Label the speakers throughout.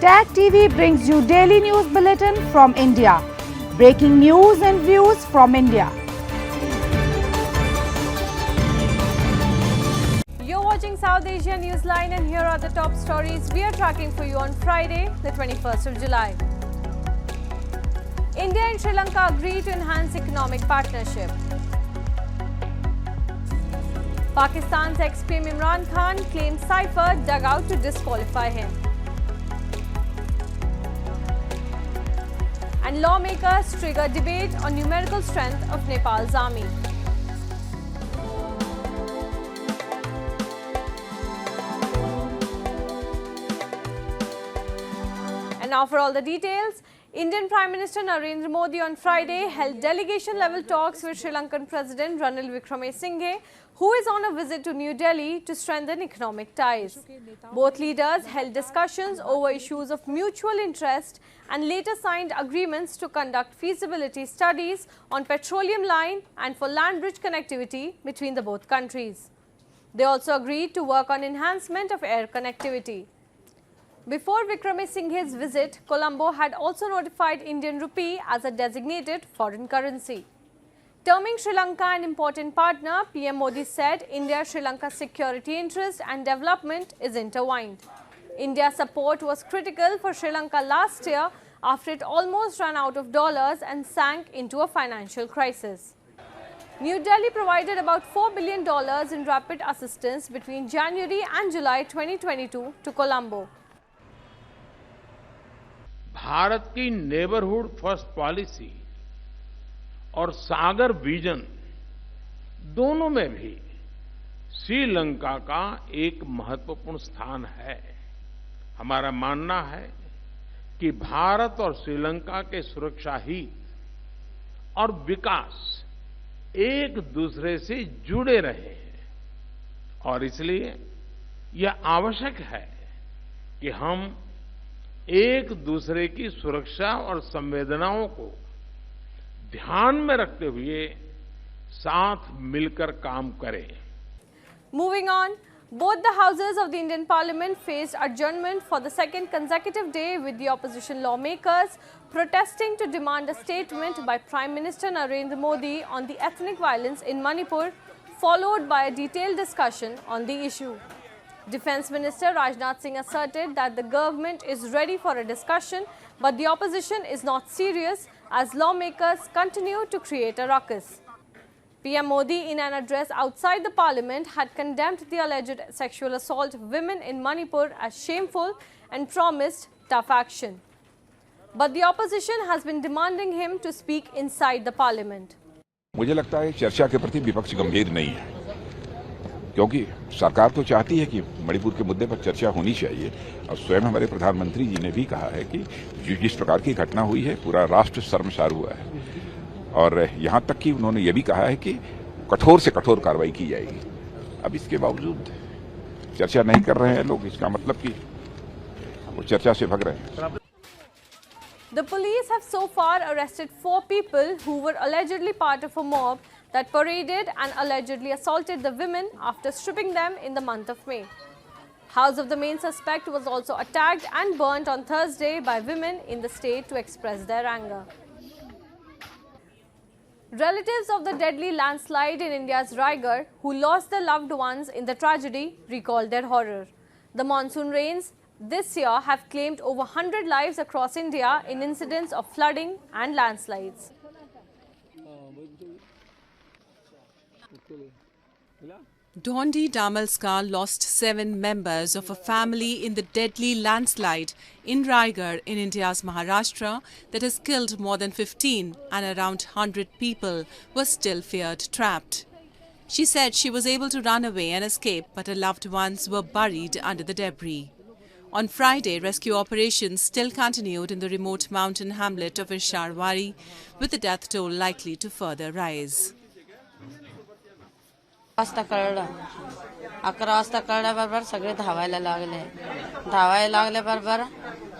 Speaker 1: Tag TV brings you daily news bulletin from India. Breaking news and views from India.
Speaker 2: You're watching South Asia Newsline and here are the top stories we are tracking for you on Friday, the 21st of July. India and Sri Lanka agree to enhance economic partnership. Pakistan's ex-PM Imran Khan claimed cipher dug out to disqualify him. And lawmakers trigger debate on numerical strength of Nepal's army. And now for all the details. Indian Prime Minister Narendra Modi on Friday held delegation-level talks with Sri Lankan President Ranil Wickremesinghe, who is on a visit to New Delhi to strengthen economic ties. Both leaders held discussions over issues of mutual interest and later signed agreements to conduct feasibility studies on petroleum line and for land bridge connectivity between the both countries. They also agreed to work on enhancement of air connectivity. Before Wickremesinghe's visit, Colombo had also notified Indian rupee as a designated foreign currency. Terming Sri Lanka an important partner, PM Modi said India-Sri Lanka security interest and development is intertwined. India's support was critical for Sri Lanka last year after it almost ran out of dollars and sank into a financial crisis. New Delhi provided about $4 billion in rapid assistance between January and July 2022 to Colombo.
Speaker 3: Bharat की neighbourhood first policy और सागर vision दोनों में भी श्रीलंका का एक महत्वपूर्ण स्थान है। हमारा मानना है कि भारत और श्रीलंका के सुरक्षा हित और विकास एक दूसरे से जुड़े रहे हैं और इसलिए यह आवश्यक है कि हम एक दूसरे की सुरक्षा और संवेदनाओं को ध्यान में रखते हुए साथ मिलकर काम करें।
Speaker 2: Moving on, both the houses of the Indian Parliament faced adjournment for the second consecutive day with the opposition lawmakers protesting to demand a statement by Prime Minister Narendra Modi on the ethnic violence in Manipur, followed by a detailed discussion on the issue. Defence Minister Rajnath Singh asserted that the government is ready for a discussion, but the opposition is not serious as lawmakers continue to create a ruckus. PM Modi, in an address outside the parliament, had condemned the alleged sexual assault of women in Manipur as shameful and promised tough action. But the opposition has been demanding him to speak inside the parliament.
Speaker 4: मुझे लगता है चर्चा के प्रति विपक्ष गंभीर नहीं है, क्योंकि सरकार तो चाहती है कि मणिपुर के मुद्दे पर चर्चा होनी चाहिए और स्वयं हमारे प्रधानमंत्री जी ने भी कहा है कि जिस प्रकार की घटना हुई है पूरा राष्ट्र शर्मसार हुआ है और यहाँ तक कि उन्होंने ये भी कहा है कि कठोर से कठोर कार्रवाई की जाएगी। अब इसके बावजूद चर्चा नहीं कर रहे हैं लोग, इसका मतलब कि वो चर्चा से भग रहे हैं।
Speaker 2: The police have so far arrested 4 people who were allegedly part of a mob that paraded and allegedly assaulted the women after stripping them in the month of May. House of the main suspect was also attacked and burnt on Thursday by women in the state to express their anger. Relatives of the deadly landslide in India's Raigarh, who lost their loved ones in the tragedy, recalled their horror. The monsoon rains this year have claimed over 100 lives across India in incidents of flooding and landslides.
Speaker 5: Dondi Damalska lost 7 members of a family in the deadly landslide in Raigarh in India's Maharashtra that has killed more than 15 and around 100 people were still feared trapped. She said she was able to run away and escape, but her loved ones were buried under the debris. On Friday, rescue operations still continued in the remote mountain hamlet of Isharwari, with the death toll likely to further rise.
Speaker 6: वाजता कळलं 11 वाजता कळल्याबरोबर सगळे धावायला लागले बरोबर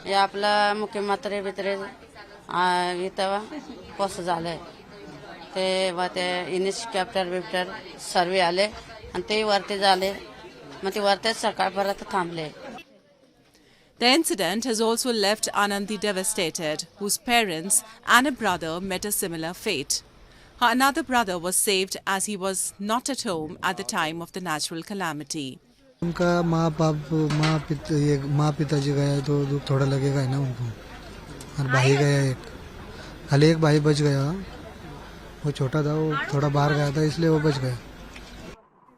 Speaker 6: हे आपलं मुख्यमंत्री बित्रे इथं पोस्ट झाले ते इन्स्पेक्टर सर्वे आले आणि ते वरती झाले मग ते वरती सकाळपर्यंत थांबले.
Speaker 5: The incident has also left Anandi devastated, whose parents and a brother met a similar fate. Her another brother was saved as he was not at home at the time of the natural calamity.
Speaker 7: उनका माँ पिताजी गया तो दुख थोड़ा लगेगा है ना उनको, और भाई गया एक, खाली एक भाई बच गया, वो छोटा था, वो थोड़ा बाहर गया था इसलिए वो बच गया.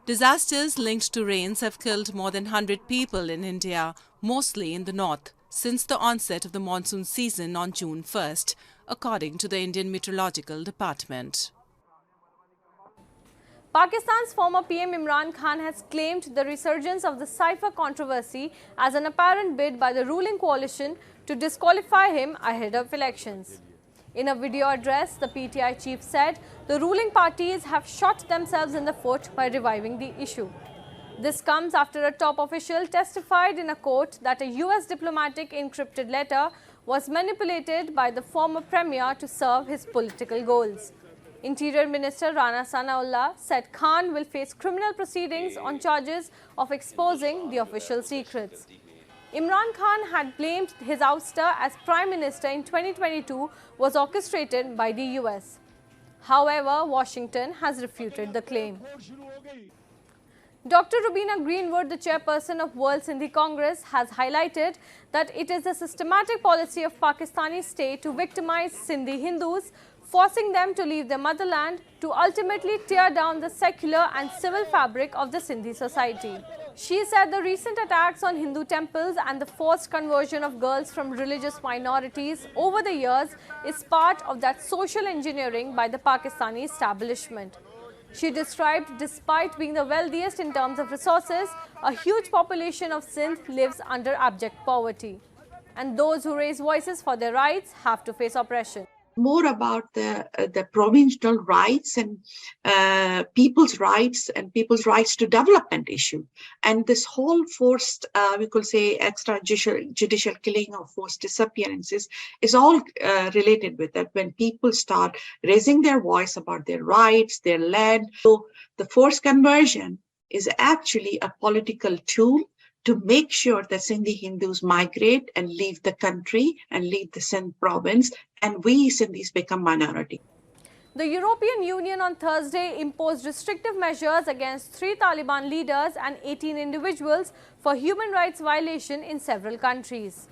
Speaker 5: Disasters linked to rains have killed more than 100 people in India, mostly in the north, since the onset of the monsoon season on June 1st, according to the Indian Meteorological Department.
Speaker 2: Pakistan's former PM Imran Khan has claimed the resurgence of the cipher controversy as an apparent bid by the ruling coalition to disqualify him ahead of elections. In a video address, the PTI chief said the ruling parties have shot themselves in the foot by reviving the issue. This comes after a top official testified in a court that a US diplomatic encrypted letter was manipulated by the former premier to serve his political goals. Interior Minister Rana Sanaullah said Khan will face criminal proceedings on charges of exposing the official secrets. Imran Khan had blamed his ouster as Prime Minister in 2022 was orchestrated by the US. However, Washington has refuted the claim. Dr. Rubina Greenwood, the chairperson of World Sindhi Congress, has highlighted that it is a systematic policy of Pakistani state to victimize Sindhi Hindus, forcing them to leave their motherland to ultimately tear down the secular and civil fabric of the Sindhi society. She said the recent attacks on Hindu temples and the forced conversion of girls from religious minorities over the years is part of that social engineering by the Pakistani establishment. She described, despite being the wealthiest in terms of resources, a huge population of Sindh lives under abject poverty. And those who raise voices for their rights have to face oppression.
Speaker 8: More about the provincial rights and people's rights to development issue, and this whole forced we could say extrajudicial killing or forced disappearances is all related with that. When people start raising their voice about their rights, their land, so the forced conversion is actually a political tool to make sure that Sindhi Hindus migrate and leave the country and leave the Sindh province, and we Sindhis become minority.
Speaker 2: The European Union on Thursday imposed restrictive measures against 3 Taliban leaders and 18 individuals for human rights violation in several countries.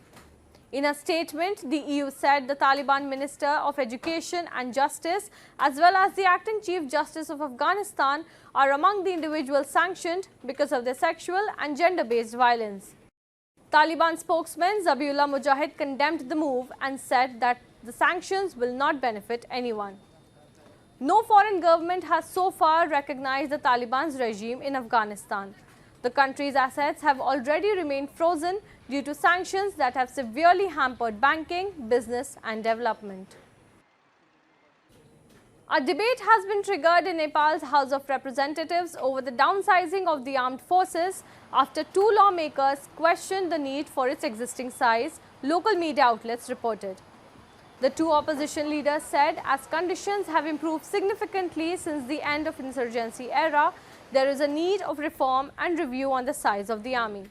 Speaker 2: In a statement, the EU said the Taliban Minister of Education and Justice as well as the Acting Chief Justice of Afghanistan are among the individuals sanctioned because of their sexual and gender-based violence. Taliban spokesman Zabiullah Mujahid condemned the move and said that the sanctions will not benefit anyone. No foreign government has so far recognized the Taliban's regime in Afghanistan. The country's assets have already remained frozen due to sanctions that have severely hampered banking, business and development. A debate has been triggered in Nepal's House of Representatives over the downsizing of the armed forces after 2 lawmakers questioned the need for its existing size, local media outlets reported. The 2 opposition leaders said as conditions have improved significantly since the end of insurgency era, there is a need of reform and review on the size of the army.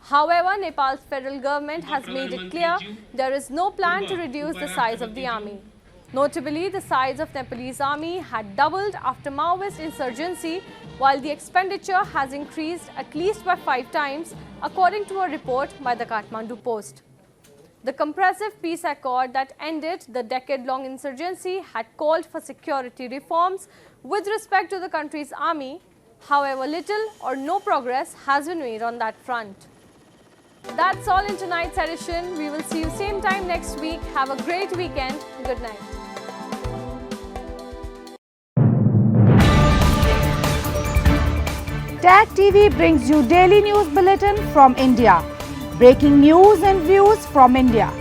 Speaker 2: However, Nepal's federal government has made it clear there is no plan to reduce the size of the army. Notably, the size of Nepalese army had doubled after Maoist insurgency, while the expenditure has increased at least by 5 times, according to a report by the Kathmandu Post. The comprehensive peace accord that ended the decade-long insurgency had called for security reforms with respect to the country's army. However, little or no progress has been made on that front. That's all in tonight's edition. We will see you same time next week. Have a great weekend. Good night.
Speaker 1: TAG TV brings you daily news bulletin from India. Breaking news and views from India.